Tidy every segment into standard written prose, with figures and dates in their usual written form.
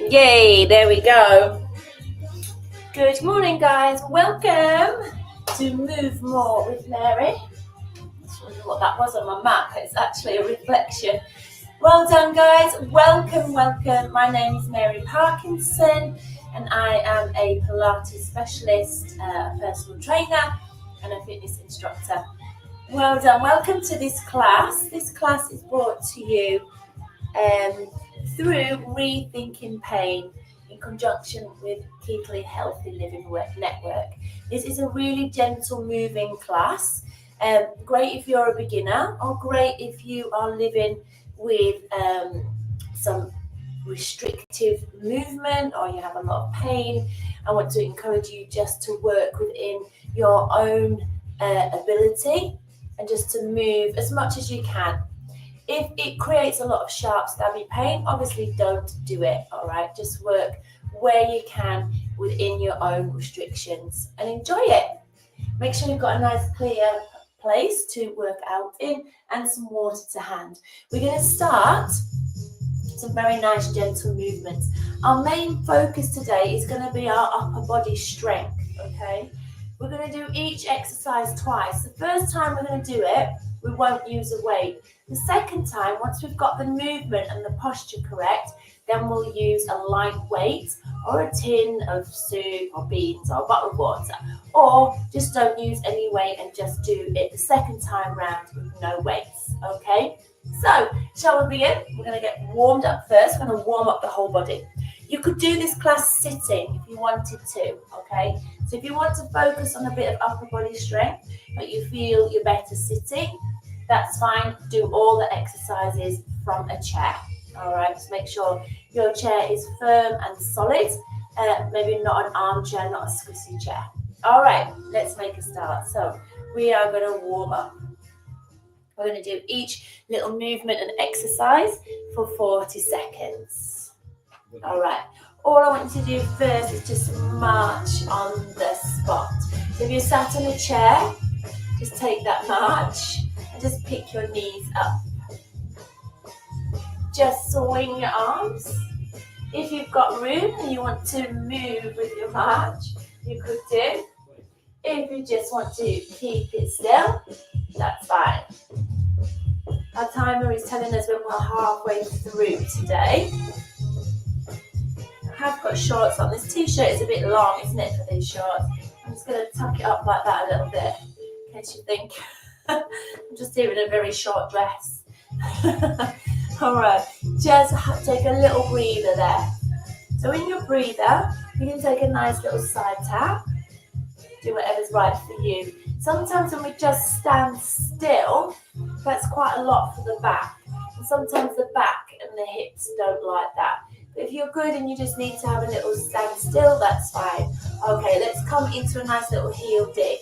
Yay, there we go. Good morning, guys. Welcome to Move More with Mary. I just wondered what that was on my map. It's actually a reflection. Well done, guys. Welcome. My name is Mary Parkinson, and I am a Pilates specialist, a personal trainer, and a fitness instructor. Well done. Welcome to this class. This class is brought to you through Rethinking Pain in conjunction with Keeping Healthy Living Network. This is a really gentle moving class. Great if you're a beginner, or great if you are living with some restrictive movement, or you have a lot of pain. I want to encourage you just to work within your own ability and just to move as much as you can. If it creates a lot of sharp, stabby pain, obviously don't do it, all right? Just work where you can within your own restrictions and enjoy it. Make sure you've got a nice clear place to work out in and some water to hand. We're going to start some very nice gentle movements. Our main focus today is going to be our upper body strength, okay? We're going to do each exercise twice. The first time we're going to do it, we won't use a weight. The second time, once we've got the movement and the posture correct, then we'll use a light weight or a tin of soup or beans or a bottle of water. Or just don't use any weight and just do it the second time round with no weights, okay? So, shall we begin? We're going to get warmed up first. We're going to warm up the whole body. You could do this class sitting if you wanted to, okay? So if you want to focus on a bit of upper body strength, but you feel you're better sitting, that's fine. Do all the exercises from a chair, all right? Just make sure your chair is firm and solid, maybe not an armchair, not a squishy chair. All right, let's make a start. So we are going to warm up. We're going to do each little movement and exercise for 40 seconds. All right. All I want you to do first is just march on the spot. So if you're sat on a chair, just take that march and just pick your knees up. Just swing your arms. If you've got room and you want to move with your march, you could do. If you just want to keep it still, that's fine. Our timer is telling us when we're halfway through today. I have got shorts on. This t-shirt is a bit long, isn't it, for these shorts? I'm just going to tuck it up like that a little bit, in case you think I'm just here in a very short dress. All right, just take a little breather there. So in your breather, you can take a nice little side tap. Do whatever's right for you. Sometimes when we just stand still, that's quite a lot for the back. And sometimes the back and the hips don't like that. But if you're good and you just need to have a little stand still, that's fine. Okay, let's come into a nice little heel dig.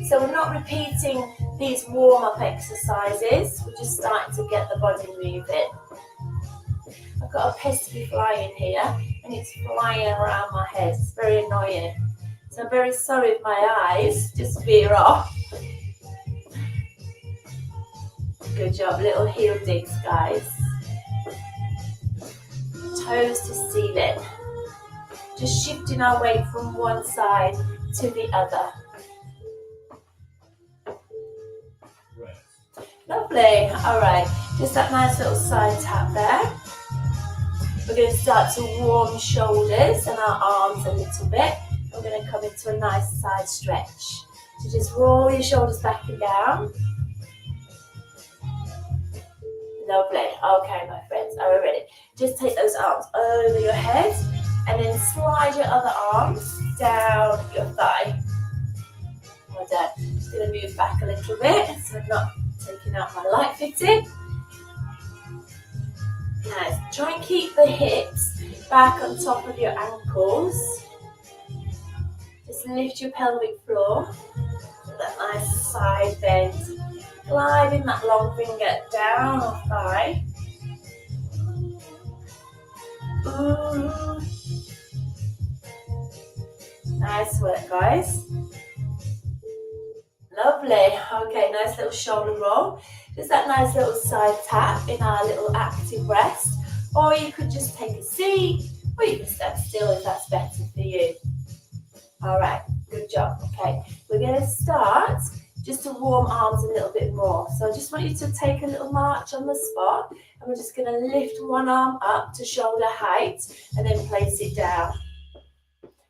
So we're not repeating these warm-up exercises. We're just starting to get the body moving. I've got a pesky fly in here, and it's flying around my head. It's very annoying. So I'm very sorry if my eyes just veer off. Good job, little heel digs, guys. Toes to ceiling. Just shifting our weight from one side to the other. Lovely. All right, just that nice little side tap there. We're going to start to warm shoulders and our arms a little bit. We're going to come into a nice side stretch. So just roll your shoulders back and down. Lovely. Okay, my friends, are we ready? Just take those arms over your head and then slide your other arms down your thigh. Well done. Just going to move back a little bit so I'm not taking out my light fitting. Nice. Try and keep the hips back on top of your ankles. Just lift your pelvic floor with that nice side bend. Gliding that long finger down our thigh. Ooh. Nice work, guys. Lovely. Okay, nice little shoulder roll. Just that nice little side tap in our little active rest. or you could just take a seat, or you can stand still if that's better for you. All right, good job. Okay, we're going to start just to warm arms a little bit more. So I just want you to take a little march on the spot, and we're just going to lift one arm up to shoulder height and then place it down.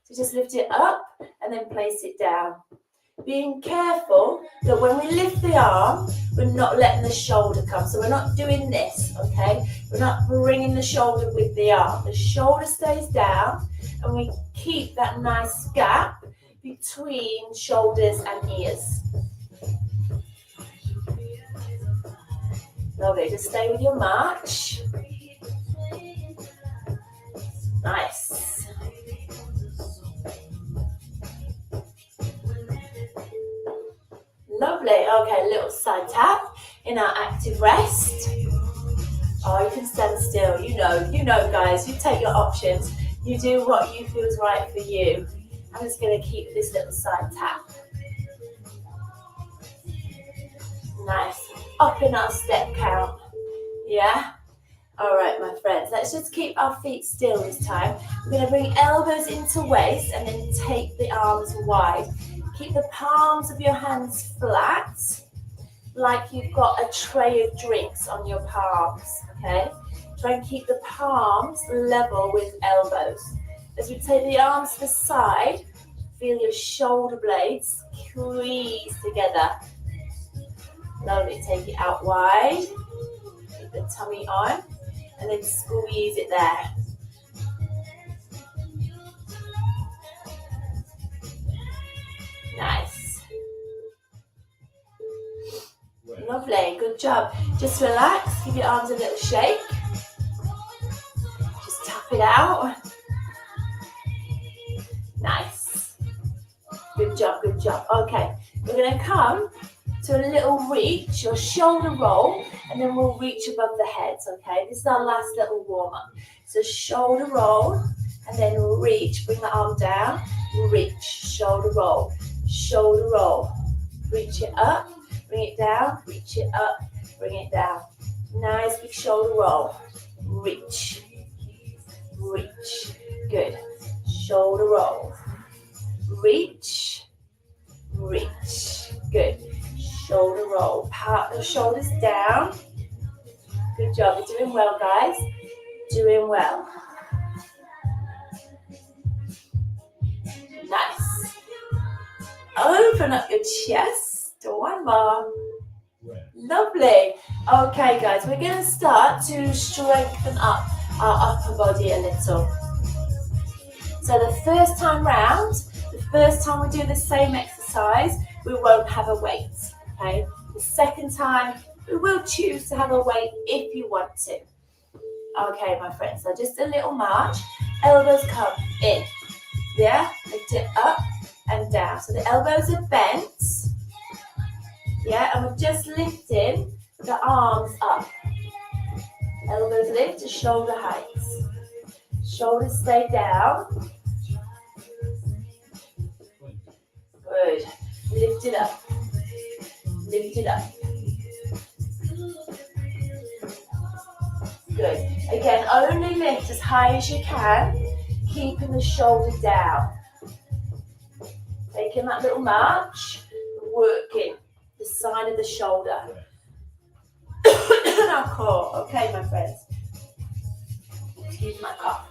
So just lift it up and then place it down. Being careful that when we lift the arm, we're not letting the shoulder come. So we're not doing this, okay? We're not bringing the shoulder with the arm. The shoulder stays down, and we keep that nice gap between shoulders and ears. Lovely, just stay with your march. Nice. Lovely, okay, little side tap in our active rest. Oh, you can stand still, you know guys, you take your options. You do what you feel is right for you. I'm just going to keep this little side tap. Nice. Up in our step count. Yeah? All right, my friends. Let's just keep our feet still this time. We're going to bring elbows into waist and then take the arms wide. Keep the palms of your hands flat, like you've got a tray of drinks on your palms, okay? Try and keep the palms level with elbows. As we take the arms to the side, feel your shoulder blades squeeze together. Lovely, take it out wide, keep the tummy on, and then squeeze it there. Nice. Lovely, good job. Just relax, give your arms a little shake. Just tap it out. Nice. Good job, good job. Okay, we're going to come to a little reach, or shoulder roll, and then we'll reach above the head, okay? This is our last little warm-up. So shoulder roll, and then reach, bring the arm down, reach, shoulder roll, reach it up, bring it down, reach it up, bring it down. Nice big shoulder roll, reach, good. Shoulder roll, reach, good. Shoulder roll, part the shoulders down. Good job, you're doing well, guys. Doing well. Nice. Open up your chest. One more. Lovely. Okay, guys, we're going to start to strengthen up our upper body a little. So the first time round, the first time we do the same exercise, we won't have a weight. Okay. The second time, we will choose to have a weight if you want to. Okay, my friends, so just a little march. Elbows come in. Yeah, lift it up and down. So the elbows are bent. Yeah, and we're just lifting the arms up. Elbows lift to shoulder heights. Shoulders stay down. Good. Lift it up. Lift it up. Good. Again, only lift as high as you can, keeping the shoulder down. Taking that little march, working the side of the shoulder. Our core. Okay, my friends. Excuse my cough.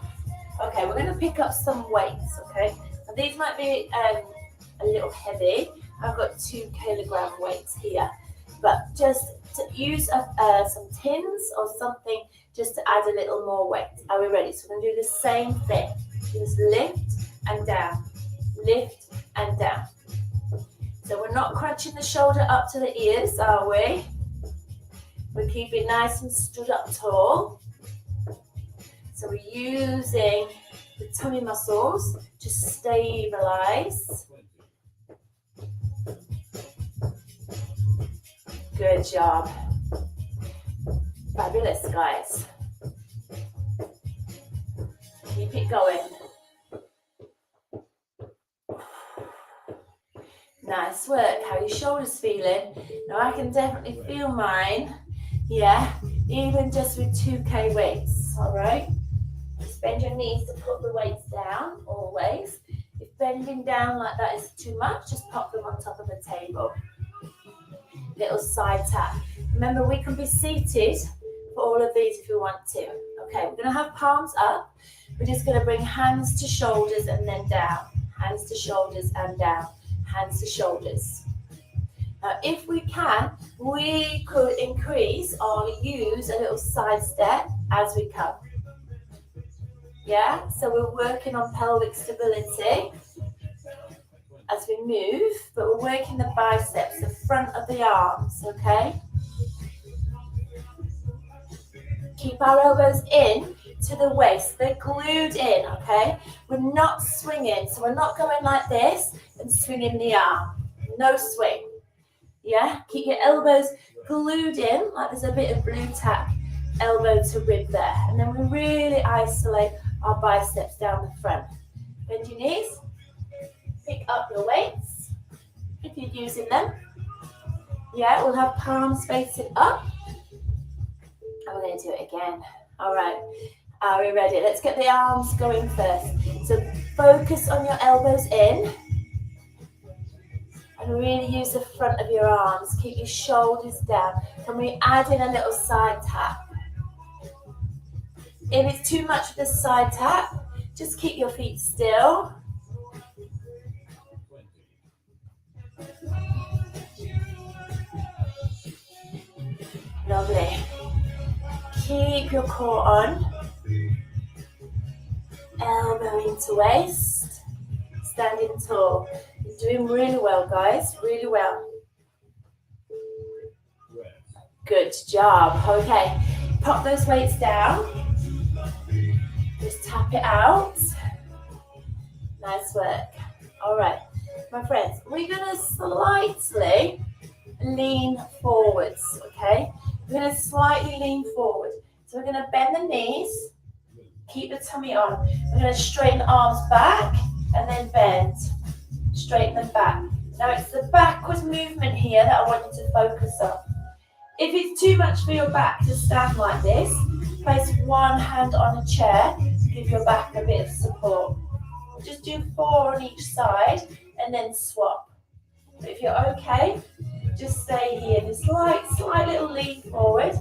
Okay, we're going to pick up some weights, okay? And these might be a little heavy. I've got 2 kilogram weights here, but just to use some tins or something just to add a little more weight. Are we ready? So we're going to do the same thing. Just lift and down, lift and down. So we're not crunching the shoulder up to the ears, are we? We keep it nice and stood up tall. So we're using the tummy muscles to stabilize. Good job. Fabulous, guys. Keep it going. Nice work. How are your shoulders feeling? Now I can definitely feel mine. Yeah, even just with 2K weights. weights, all right? Just bend your knees to put the weights down, always. If bending down like that is too much, just pop them on top of the table. Little side tap. Remember, we can be seated for all of these if you want to. Okay, we're going to have palms up. We're just going to bring hands to shoulders and then down. Hands to shoulders and down. Hands to shoulders. Now, if we can, we could increase or use a little side step as we come. Yeah, so we're working on pelvic stability as we move, but we're working the biceps, the front of the arms, okay? Keep our elbows in to the waist. They're glued in, okay? We're not swinging, so we're not going like this and swinging the arm. No swing. Yeah? Keep your elbows glued in, like there's a bit of blue tack, elbow to rib there. And then we really isolate our biceps down the front. Bend your knees. Pick up your weights if you're using them. Yeah, we'll have palms facing up. And we're going to do it again. All right. Are we ready? Let's get the arms going first. So focus on your elbows in. And really use the front of your arms. Keep your shoulders down. Can we add in a little side tap? If it's too much of the side tap, just keep your feet still. Lovely. Keep your core on. Elbow into waist. Standing tall. You're doing really well, guys. Really well. Good job. Okay. Pop those weights down. Just tap it out. Nice work. All right. My friends, we're going to slightly lean forwards, okay? We're going to slightly lean forward. So we're going to bend the knees, keep the tummy on. We're going to straighten the arms back and then bend. Straighten them back. Now it's the backwards movement here that I want you to focus on. If it's too much for your back to stand like this, place one hand on a chair to give your back a bit of support. Just do 4 on each side and then swap. But if you're okay, just stay here. This slight little lean forward.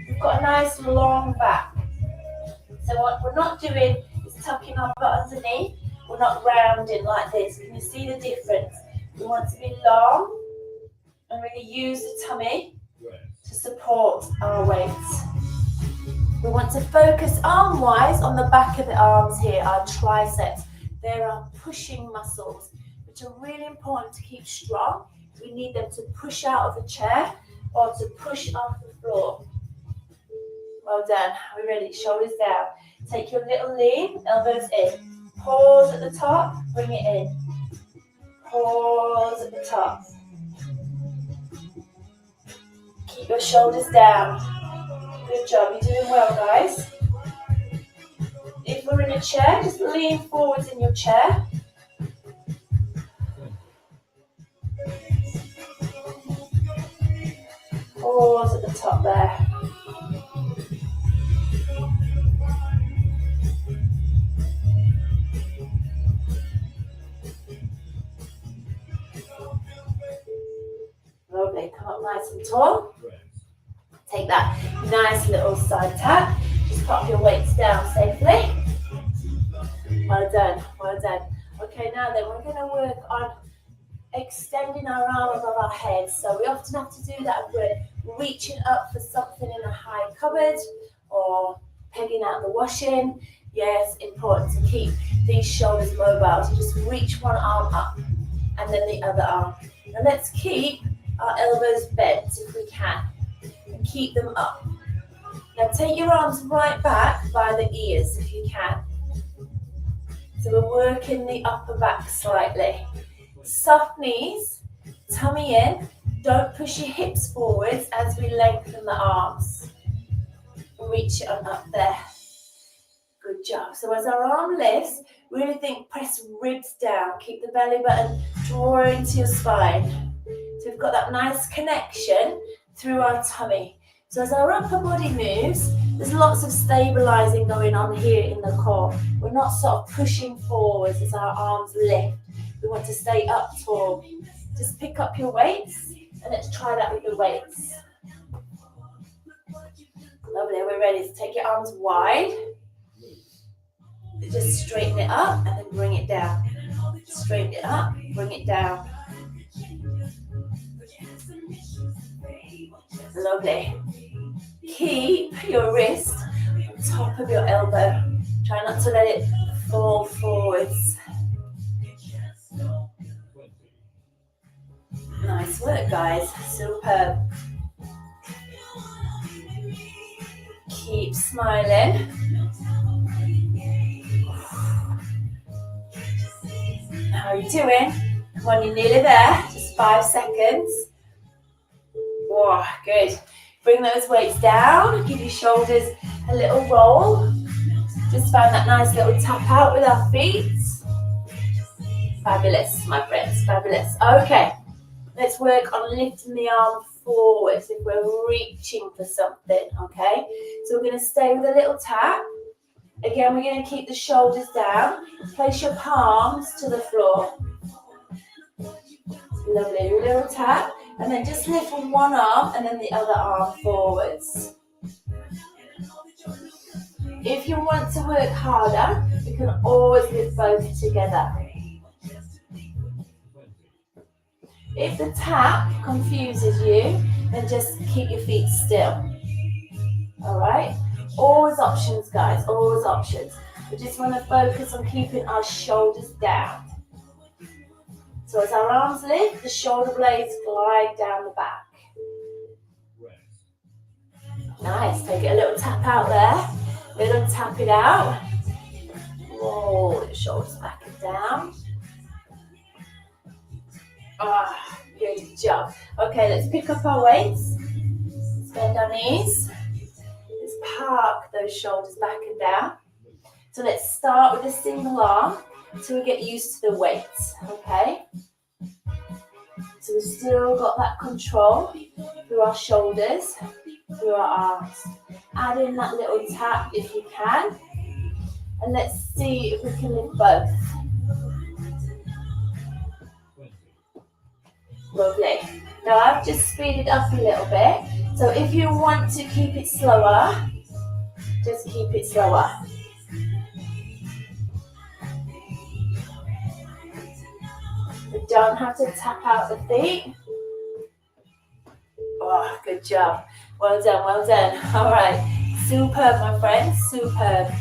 We've got a nice long back. So what we're not doing is tucking our butt underneath. We're not rounding like this. Can you see the difference? We want to be long and really use the tummy to support our weights. We want to focus arm-wise on the back of the arms here, our triceps. There are pushing muscles, which are really important to keep strong. We need them to push out of the chair or to push off the floor. Well done. Are we ready? Shoulders down. Take your little lean, elbows in. Pause at the top, bring it in. Pause at the top. Keep your shoulders down. Good job. You're doing well, guys. If we're in a chair, just lean forwards in your chair. Pause at the top there. Lovely. Come up nice and tall. Take that nice little side tap. Just pop your weights down safely. Well done, well done. Okay, now then we're going to work on extending our arm above our head. So we often have to do that when we're reaching up for something in a high cupboard or pegging out the washing. Yes, important to keep these shoulders mobile. So just reach one arm up and then the other arm. And let's keep our elbows bent if we can. And keep them up. Now take your arms right back by the ears if you can. So we're working the upper back slightly. Soft knees, tummy in. Don't push your hips forwards as we lengthen the arms. Reach it on up there. Good job. So as our arm lifts, really think press ribs down. Keep the belly button drawing to your spine. So we've got that nice connection through our tummy. So as our upper body moves, There's lots of stabilizing going on here in the core. We're not sort of pushing forwards as our arms lift. We want to stay up tall. Just pick up your weights and let's try that with the weights. Lovely, we're ready to take your arms wide. Just straighten it up and then bring it down. Straighten it up, bring it down. Lovely. Keep your wrist on top of your elbow. Try not to let it fall forwards. Nice work, guys. Superb. Keep smiling. How are you doing? Come on, you're nearly there. Just 5 seconds. Whoa, good. Bring those weights down. Give your shoulders a little roll. Just find that nice little tap out with our feet. Fabulous, my friends. Fabulous. Okay. Let's work on lifting the arm forwards if we're reaching for something, okay? So we're going to stay with a little tap. Again, we're going to keep the shoulders down. Place your palms to the floor. Lovely, a little tap. And then just lift from one arm and then the other arm forwards. If you want to work harder, you can always lift both together. If the tap confuses you, then just keep your feet still. All right? Always options, guys, always options. We just want to focus on keeping our shoulders down. So as our arms lift, the shoulder blades glide down the back. Nice, take it a little tap out there. Little tap it out. Roll your shoulders back and down. Ah, good job. Okay, let's pick up our weights. Let's bend our knees. Let's park those shoulders back and down. So let's start with a single arm until we get used to the weights, okay? So we've still got that control through our shoulders, through our arms. Add in that little tap if you can. And let's see if we can lift both. Lovely. Now I've just speeded up a little bit. So if you want to keep it slower, just keep it slower. We don't have to tap out the feet. Oh, good job. Well done, well done. All right. Superb, my friends, superb.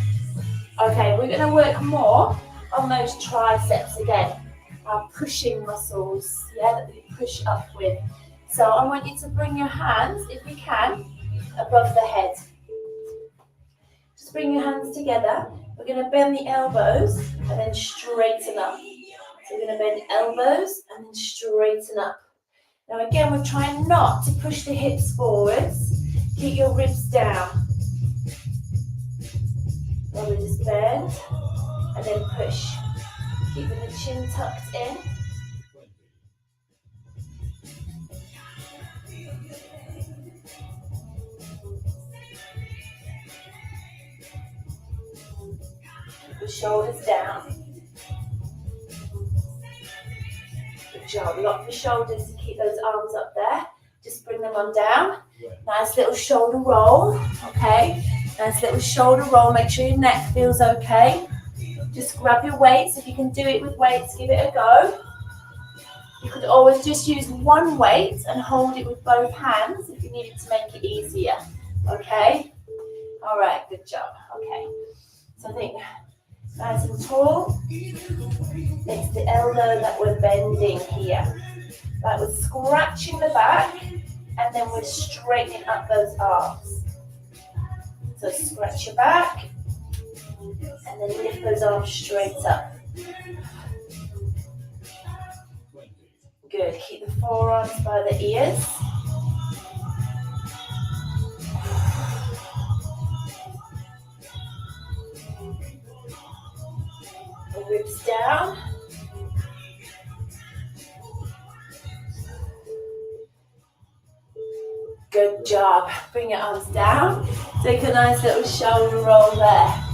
Okay, we're going to work more on those triceps again. Our pushing muscles, yeah, that we push up with. So I want you to bring your hands, if you can, above the head. Just bring your hands together. We're going to bend the elbows and then straighten up. So we're going to bend elbows and then straighten up. Now again, we're trying not to push the hips forwards. Keep your ribs down. Then we just bend and then push. Keeping the chin tucked in. Keep the shoulders down. Good job. Lock the shoulders to keep those arms up there. Just bring them on down. Nice little shoulder roll. Okay. Nice little shoulder roll. Make sure your neck feels okay. Just grab your weights. If you can do it with weights, give it a go. You could always just use one weight and hold it with both hands if you needed to make it easier. Okay? All right, good job. Okay. So I think nice and tall. It's the elbow that we're bending here. Like we're scratching the back and then we're straightening up those arms. So scratch your back. And then lift those arms straight up. Good. Keep the forearms by the ears. The ribs down. Good job. Bring your arms down. Take a nice little shoulder roll there.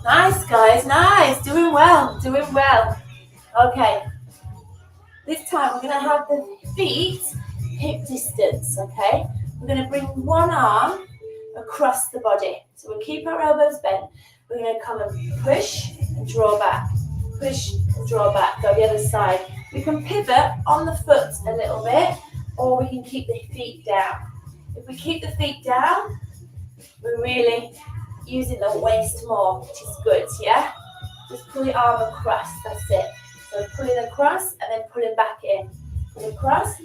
Nice, guys, nice. Doing well, doing well. Okay. This time we're going to have the feet hip distance, okay? We're going to bring one arm across the body. So we'll keep our elbows bent. We're going to come and push and draw back. Push and draw back. Go the other side. We can pivot on the foot a little bit, or we can keep the feet down. If we keep the feet down, we're really using the waist more, which is good, yeah? Just pull your arm across, that's it. So pulling across and then pulling back in. Pull across,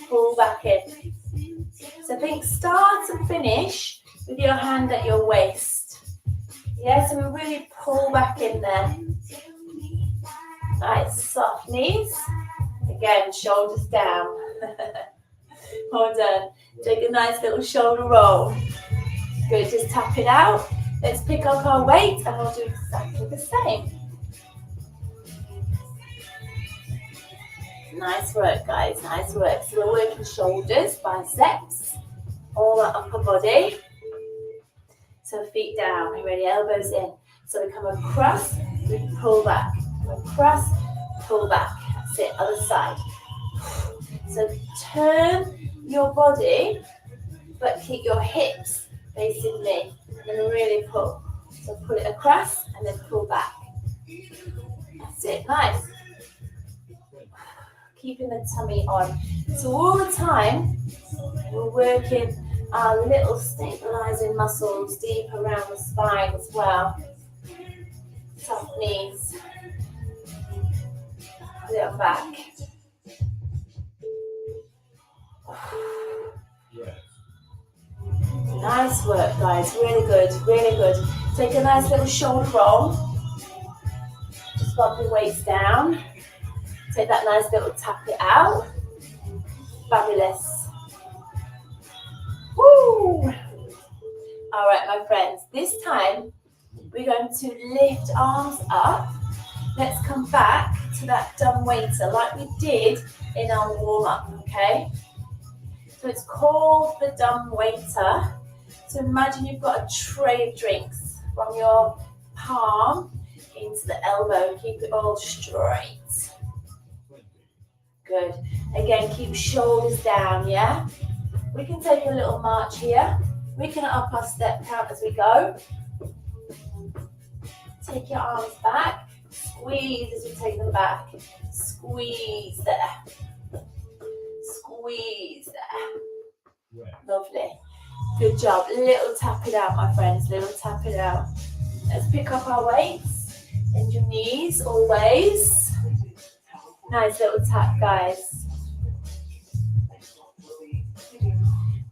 pull back in. So think start and finish with your hand at your waist. Yeah, so we really pull back in there. Nice, soft knees. Again, shoulders down. Well done. Take a nice little shoulder roll. Good, just tap it out. Let's pick up our weight and we'll do exactly the same. Nice work, guys, nice work. So we're working shoulders, biceps, all that upper body. So feet down, you ready, elbows in. So we come across, we pull back. Come across, pull back. That's it, other side. So turn your body, but keep your hips facing me. And then really pull. So pull it across and then pull back. That's it, nice. Keeping the tummy on. So all the time, we're working our little stabilizing muscles deep around the spine as well. Soft knees. Little back. Nice work, guys. Really good, really good. Take a nice little shoulder roll. Just bump your weights down. Take that nice little tap it out. Fabulous. Woo! All right, my friends. This time, we're going to lift arms up. Let's come back to that dumb waiter like we did in our warm-up, okay? So it's called the dumb waiter. So imagine you've got a tray of drinks from your palm into the elbow. Keep it all straight. Good. Again, keep shoulders down, yeah? We can take a little march here. We can up our step count as we go. Take your arms back. Squeeze as we take them back. Squeeze there. Squeeze there. Lovely. Good job. Little tap it out, my friends. Little tap it out. Let's pick up our weights. Bend your knees always. Nice little tap, guys.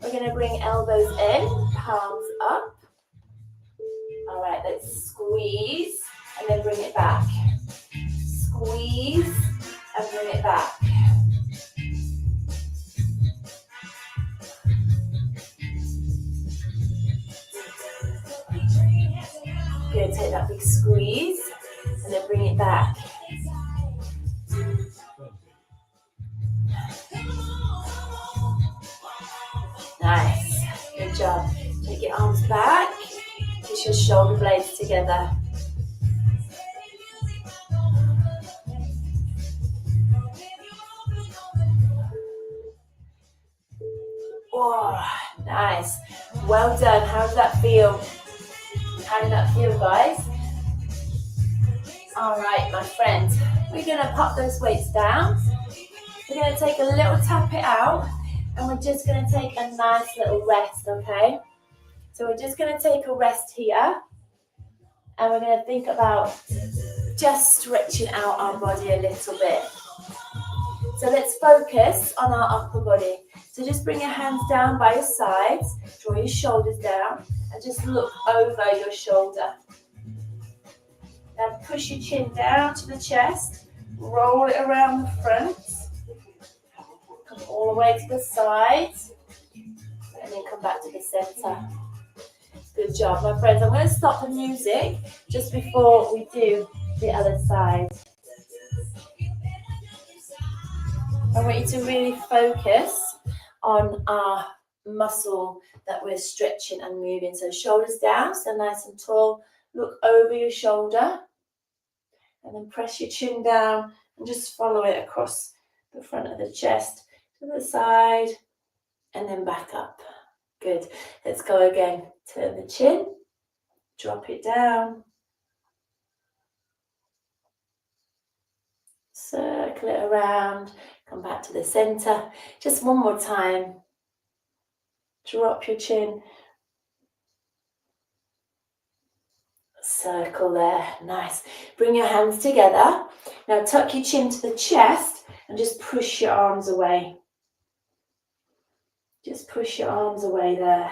We're going to bring elbows in, palms up. All right, let's squeeze and then bring it back. Squeeze and bring it back. Good, take that big squeeze and then bring it back. Nice, good job. Take your arms back, push your shoulder blades together. Oh, nice. Well done. How did that feel? How did that feel, guys? All right, my friends. We're going to pop those weights down. We're going to take a little tap it out. And we're just going to take a nice little rest, okay? So we're just going to take a rest here. And we're going to think about just stretching out our body a little bit. So let's focus on our upper body. So just bring your hands down by your sides. Draw your shoulders down. And just look over your shoulder. Now push your chin down to the chest. Roll it around the front. Come all the way to the sides. And then come back to the center. Good job, my friends. I'm going to stop the music just before we do the other side. I want you to really focus on our muscle that we're stretching and moving. So shoulders down, so nice and tall. Look over your shoulder and then press your chin down and just follow it across the front of the chest to the side and then back up. Good. Let's go again. Turn the chin, drop it down, circle it around, come back to the center. Just one more time. Drop your chin, circle there. Nice. Bring your hands together. Now tuck your chin to the chest and just push your arms away. Just push your arms away there.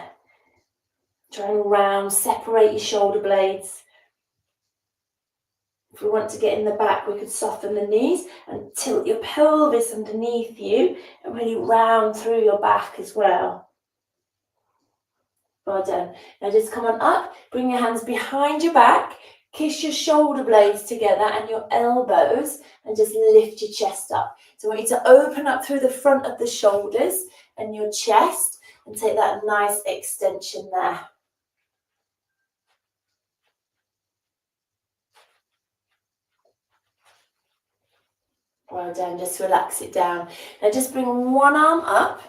Try and round, separate your shoulder blades. If we want to get in the back, we could soften the knees and tilt your pelvis underneath you and really round through your back as well. Well done. Now just come on up, bring your hands behind your back, kiss your shoulder blades together and your elbows and just lift your chest up. So I want you to open up through the front of the shoulders and your chest and take that nice extension there. Well done, just relax it down. Now just bring one arm up,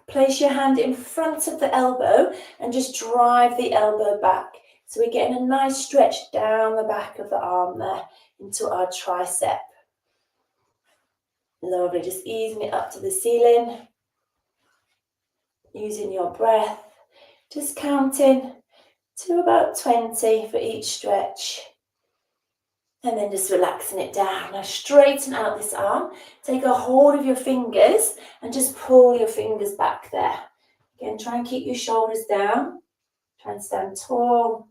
place your hand in front of the elbow and just drive the elbow back. So we're getting a nice stretch down the back of the arm there into our tricep. Lovely, just easing it up to the ceiling. Using your breath, just counting to about 20 for each stretch. And then just relaxing it down. Now straighten out this arm. Take a hold of your fingers and just pull your fingers back there. Again, try and keep your shoulders down. Try and stand tall.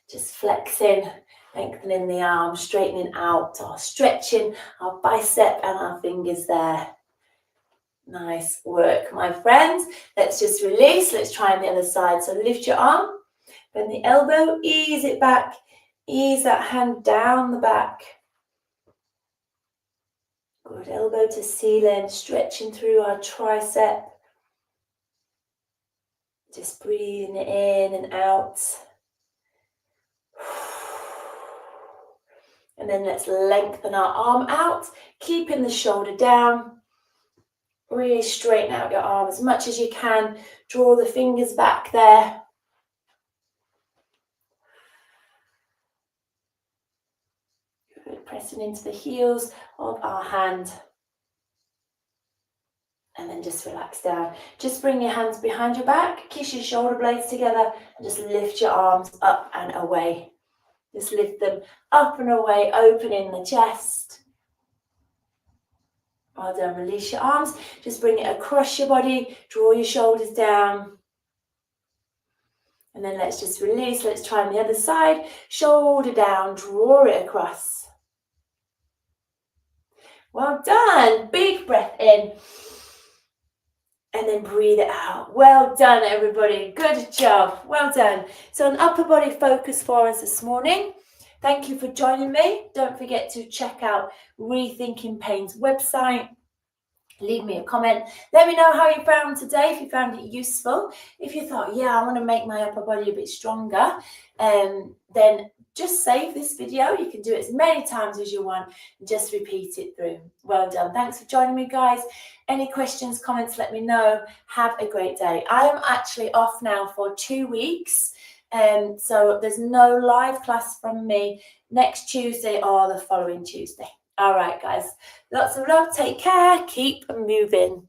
Just flexing, lengthening the arm, straightening out, or stretching our bicep and our fingers there. Nice work, my friends. Let's just release. Let's try on the other side. So lift your arm, bend the elbow, ease it back. Ease that hand down the back. Good, elbow to ceiling, stretching through our tricep. Just breathing it in and out. And then let's lengthen our arm out, keeping the shoulder down. Really straighten out your arm as much as you can. Draw the fingers back there. Pressing into the heels of our hand. And then just relax down. Just bring your hands behind your back, kiss your shoulder blades together, and just lift your arms up and away. Just lift them up and away, opening the chest. Well done, release your arms. Just bring it across your body, draw your shoulders down. And then let's just release. Let's try on the other side. Shoulder down, draw it across. Well done. Big breath in. And then breathe it out. Well done, everybody. Good job. Well done. So an upper body focus for us this morning. Thank you for joining me. Don't forget to check out Rethinking Pain's website. Leave me a comment. Let me know how you found today, if you found it useful. If you thought, yeah, I want to make my upper body a bit stronger, then just save this video. You can do it as many times as you want. Just repeat it through. Well done. Thanks for joining me, guys. Any questions, comments, let me know. Have a great day. I am actually off now for 2 weeks. So there's no live class from me next Tuesday or the following Tuesday. All right, guys. Lots of love. Take care. Keep moving.